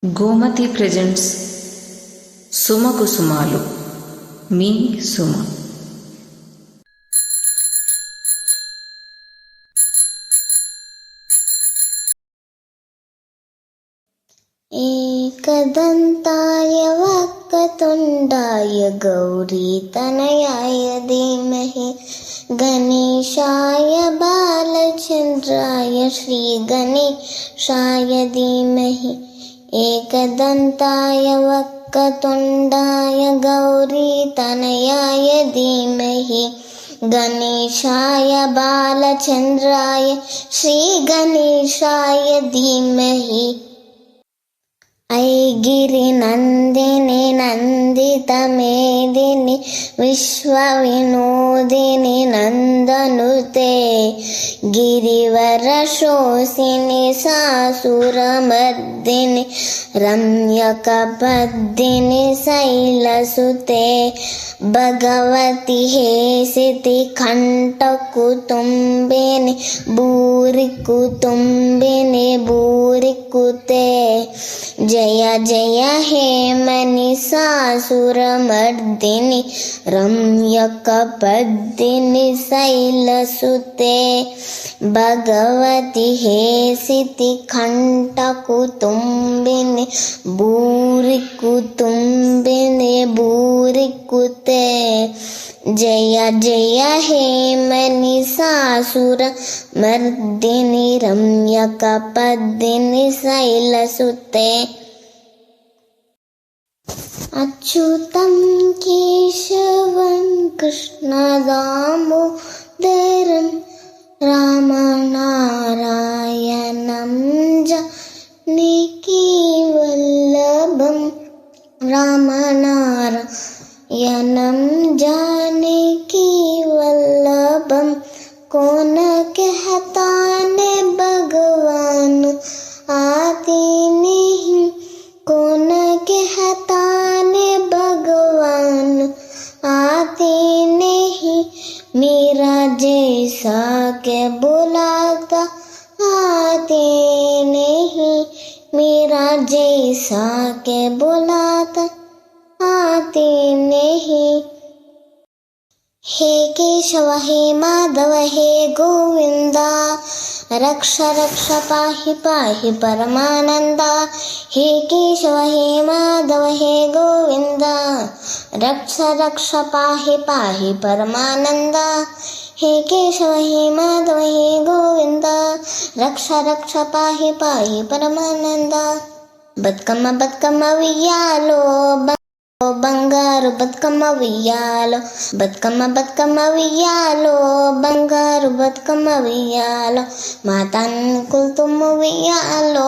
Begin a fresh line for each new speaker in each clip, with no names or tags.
Gomati presents సుమకు సుమాలు. మీ సుమ.
एकदन्ताय वक्रतुण्डाय गौरीतनयाय धीमहि गणेशाय बालचन्द्राय श्रीगणेशाय धीमहि एकदन्ताय वक्रतुण्डाय गौरीतनयाय धीमहि गणेशाय बालचन्द्राय श्रीगणेशाय धीमहि ऐगिरिनन्दिनि नन्दितमेदिनि विश्वविनोदिनि नन्दनुते गिरिवरशोषिनि सासुरमर्दिनि रम्यकपद्दिनि शैलसुते भगवति हेसिति कण्ठकुतुम्बिनि भूरिकुतुम्बिनि भूरिकुते जय जय हे मनिषासुरमर्दिनि रम्यकपद्दिनि शैलसुते भगवति हेसिति कण्ठकुतुम्बिनि भूरिकुतुम्बिनि भूरिकुते जय जय हे मनिषासुरमर्दिनि रम्यकपद्दिनि शैलसुते अच्युतं केशवं कृष्णदामोदरं रामनारायणं जानकीवल्लभं रामनारायणं जानकीवल्लभं कौन कहता ने भगवान आते नहीं कौन कहता ने भगवान आते नहीं मेरा जैसा के बुलाता आते नहीं मेरा जैसा के बुलाता आते नहीं हे केशव हे माधव हे गोविंदा रक्ष रक्ष पाहि पाहि परमानंदा हे केशव हे माधव हे गोविंदा रक्ष रक्ष पाहि पाहि परमानंदा हे केशव हे माधव हे गोविंदा रक्ष रक्ष पाहि पाहि परमानंदा बతుకమ్మ బతుకమ్మ ఉయ్యాలో బంగారు బతుకమ్మ ఉయ్యాలో బతుకమ్మ బతుకమ్మ ఉయ్యాలో బంగారు బతుకమ్మ ఉయ్యాలో మాతాన్ని కుల్తుమ్మ ఉయ్యాలో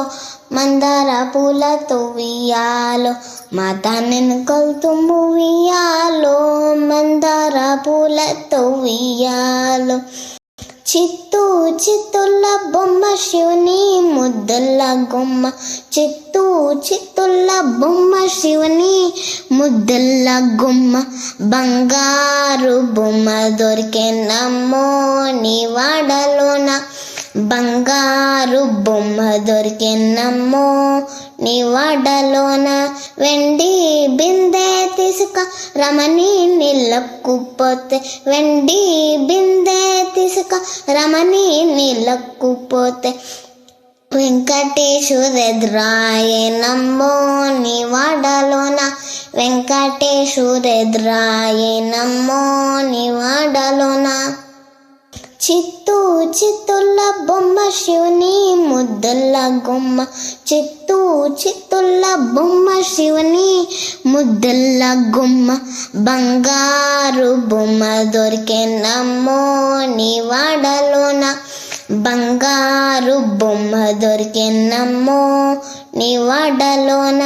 మందార పూలతో ఉయ్యాలో మాతాన్ని కొల్తుమ్మ ఉయ్యాలో మందార పూలతో ఉయ్యాలో చిత్తూ చిత్తుల బొమ్మ శివుని ముద్దుల గుమ్మ చిత్తూ చిత్తుల బొమ్మ శివుని ముద్దుల గుమ్మ బంగారు బొమ్మ దొరికెనమ్మో నీ వాడలోన బంగారు బొమ్మ దొరికెనమ్మో నీ వాడలోన వెండి బిందె తీసుక రమణి నీళ్ళకుపోతే వెండి బిందె తీసుక రమణి నీళ్ళకుపోతే వెంకటేశ్వరెదురాయనమ్మో నీ వాడలోన వెంకటేశ్వరెదురాయనమ్మో నీ వాడలోన చిత్తూ చిత్తుల బొమ్మ శివుని ముద్దుల గుమ్మ చిత్తూ చిత్తుల బొమ్మ శివుని ముద్దుల గుమ్మ బంగారు బొమ్మ దొరికెనమ్మో నీ వాడలోన బంగారు బొమ్మ దొరికెనమ్మో నీ వాడలోన